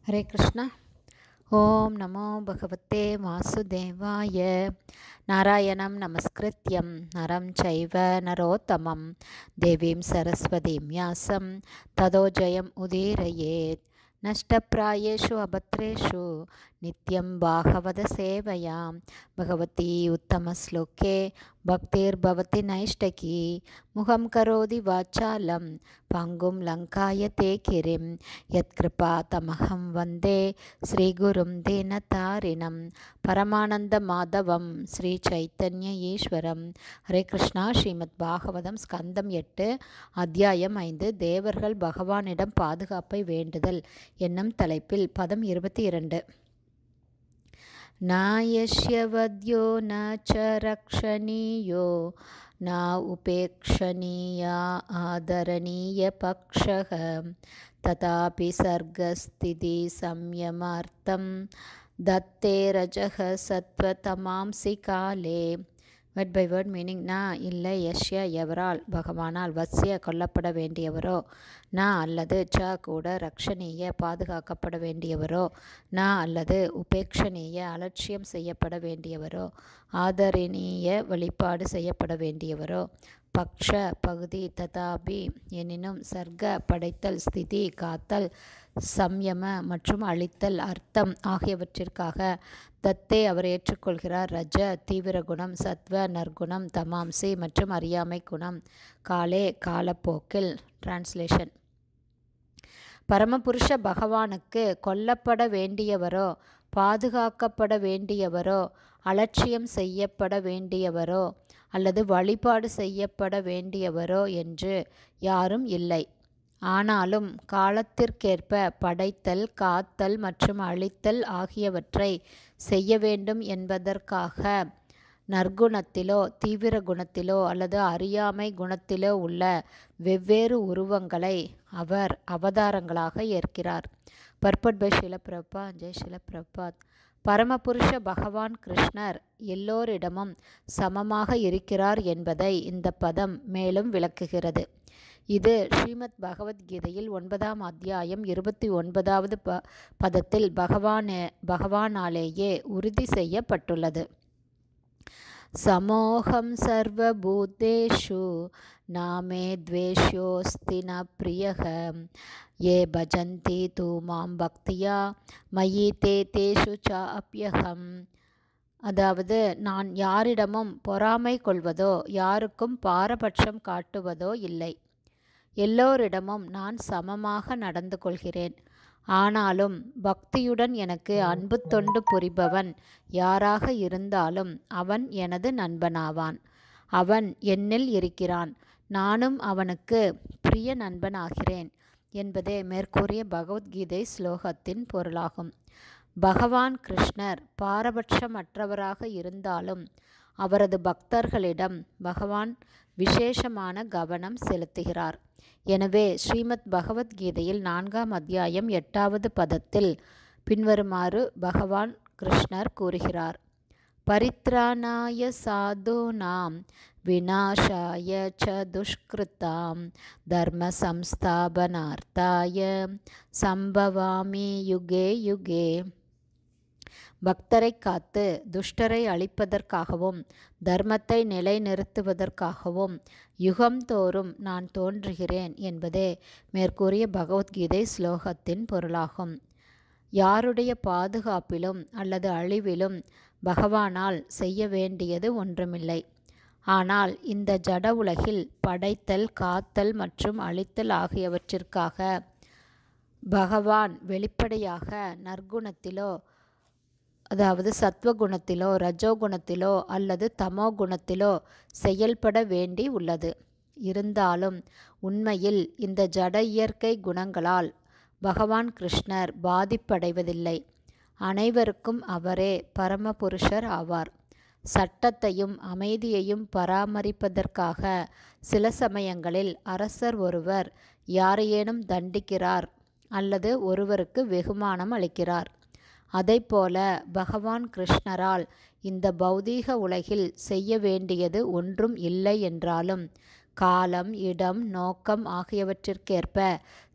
ஹரே கிருஷ்ணா. ஓம் நமோ பகவதே வாசுதேவாய. நாராயணம் நமஸ்கிருத்யம் நரம் சைவ நரோத்தமம் தேவீம் சரஸ்வதீம் வியாசம் ததோ ஜெயம் உதீரயேத். நஷ்டப்ராயேஷு அபத்ரேஷு நித்யம் பாகவத சேவையாம் பகவதி உத்தமஸ்லோகே பக்திர்பவதி நைஷ்டகி முகம் கரோதி வாச்சாலம் பங்கும் லங்காயதே கிரிம் யத்கிருபா தமஹம் வந்தே ஸ்ரீகுரும் தீனதாரிணம் பரமானந்த மாதவம் ஸ்ரீ சைத்தன்ய ஈஸ்வரம். ஹரே கிருஷ்ணா. ஸ்ரீமத் பாகவதம் ஸ்கந்தம் 8 அத்தியாயம் 5 தேவர்கள் பகவானிடம் பாதுகாப்பை வேண்டுதல் என்னும் தலைப்பில் பதம் 22. நாயஸ்ய வத்யோ ந ச ரக்ஷணீயோ ந உபேக்ஷணீயா ஆதரணீய பக்ஷக ததாபி சர்கஸ்திதி சம்யமார்த்தம் தத்தே ரஜக சத்வ தமாம்சி காலே. வேர்ட் பை வேர்ட் மீனிங்: ந இல்லை, யஷ்ய எவரால், பகவானால், வத்ஸ்ய கொல்லப்பட வேண்டியவரோ, ந அல்லது ச கூட ரக்ஷணீய பாதுகாக்கப்பட வேண்டியவரோ, ந அல்லது உபேக்ஷணீய அலட்சியம் செய்யப்பட வேண்டியவரோ, ஆதரணீய வழிபாடு செய்யப்பட வேண்டியவரோ, பக்ஷ பகுதி, ததாபி எனினும், சர்க்க படைத்தல், ஸ்திதி காத்தல், சம்யம மற்றும் அழித்தல், அர்த்தம் ஆகியவற்றிற்காக தத்தே அவர் ஏற்றுக்கொள்கிறார். ரஜ தீவிர குணம், சத்வ நற்குணம், தமாம்சி மற்றும் அறியாமை குணம், காலே காலப்போக்கில். டிரான்ஸ்லேஷன்: பரமபுருஷ பகவானுக்கு கொல்லப்பட வேண்டியவரோ, பாதுகாக்கப்பட வேண்டியவரோ, அலட்சியம் செய்யப்பட வேண்டியவரோ அல்லது வழிபாடு செய்யப்பட வேண்டியவரோ என்று யாரும் இல்லை. ஆனாலும் காலத்திற்கேற்ப படைத்தல், காத்தல் மற்றும் அழித்தல் ஆகியவற்றை செய்ய வேண்டும் என்பதற்காக நற்குணத்திலோ, தீவிர குணத்திலோ அல்லது அறியாமை குணத்திலோ உள்ள வெவ்வேறு உருவங்களை அவர் அவதாரங்களாக ஏற்கிறார். Purport by Srila Prabhupada. ஜெய் ஸ்ரீல பிரபுபாத். பரமபுருஷ பகவான் கிருஷ்ணர் எல்லோரிடமும் சமமாக இருக்கிறார் என்பதை இந்த பதம் மேலும் விளக்குகிறது. இது ஸ்ரீமத் பகவத்கீதையில் 9ஆம் அத்தியாயம் 29வது பதத்தில் பகவானாலேயே உறுதி செய்யப்பட்டுள்ளது. சமோகம் சர்வபூதேஷு நாமே த்வேஷ்யோஸ்தி ந பிரியக ஏ பஜந்தி தூ மாம் பக்தியா மயி தே தேஷு ச அப்யகம். அதாவது, நான் யாரிடமும் பொறாமை கொள்வதோ, யாருக்கும் பாரபட்சம் காட்டுவதோ இல்லை. எல்லோரிடமும் நான் சமமாக நடந்து கொள்கிறேன். ஆனாலும் பக்தியுடன் எனக்கு அன்பு தொண்டு புரிபவன் யாராக இருந்தாலும் அவன் எனது நண்பனாவான். அவன் என்னில் இருக்கிறான், நானும் அவனுக்கு பிரிய நண்பனாகிறேன் என்பதே மேற்கூறிய பகவத்கீதை ஸ்லோகத்தின் பொருளாகும். பகவான் கிருஷ்ணர் பாரபட்சமற்றவராக இருந்தாலும் அவரது பக்தர்களிடம் பகவான் விசேஷமான கவனம் செலுத்துகிறார். எனவே ஸ்ரீமத் பகவத்கீதையில் 4ஆம் அத்தியாயம் 8வது பதத்தில் பின்வருமாறு பகவான் கிருஷ்ணர் கூறுகிறார்: பரித்ராணாய சாதுனாம் விநாசாய ச துஷ்கிருதாம் தர்ம சம்ஸ்தாபனார்த்தாய சம்பவாமி யுகே யுகே. பக்தரை காத்து துஷ்டரை அழிப்பதற்காகவும் தர்மத்தை நிலைநிறுத்துவதற்காகவும் யுகம் தோறும் நான் தோன்றுகிறேன் என்பதே மேற்கூறிய பகவத்கீதை ஸ்லோகத்தின் பொருளாகும். யாருடைய பாதுகாப்பிலும் அல்லது அழிவிலும் பகவானால் செய்ய வேண்டியது ஒன்றுமில்லை. ஆனால் இந்த ஜட உலகில் படைத்தல், காத்தல் மற்றும் அழித்தல் ஆகியவற்றிற்காக பகவான் வெளிப்படையாக நற்குணத்திலோ, அதாவது சத்வகுணத்திலோ, ரஜோகுணத்திலோ அல்லது தமோ குணத்திலோ செயல்பட வேண்டி உள்ளது. இருந்தாலும் உண்மையில் இந்த ஜட இயற்கை குணங்களால் பகவான் கிருஷ்ணர் பாதிப்படைவதில்லை. அனைவருக்கும் அவரே பரமபுருஷர் ஆவார். சட்டத்தையும் அமைதியையும் பராமரிப்பதற்காக சில சமயங்களில் அரசர் ஒருவர் யாரையேனும் தண்டிக்கிறார் அல்லது ஒருவருக்கு வெகுமானம் அளிக்கிறார். அதைப்போல பகவான் கிருஷ்ணரால் இந்த பௌதீக உலகில் செய்ய வேண்டியது ஒன்றும் இல்லை என்றாலும் காலம், இடம், நோக்கம் ஆகியவற்றிற்கேற்ப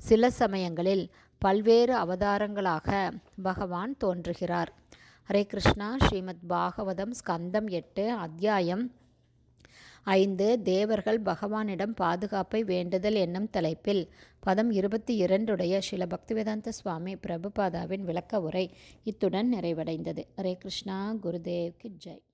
சில சமயங்களில் பல்வேறு அவதாரங்களாக பகவான் தோன்றுகிறார். ஹரே கிருஷ்ணா. ஸ்ரீமத் பாகவதம் ஸ்கந்தம் 8 அத்தியாயம் 5 தேவர்கள் பகவானிடம் பாதுகாப்பை வேண்டுதல் என்னும் தலைப்பில் பதம் 22 ஸ்ரீல பக்திவேதாந்த சுவாமி பிரபுபாதாவின் விளக்க உரை இத்துடன் நிறைவடைந்தது. ஹரே கிருஷ்ணா. குருதேவ் கி ஜெய்.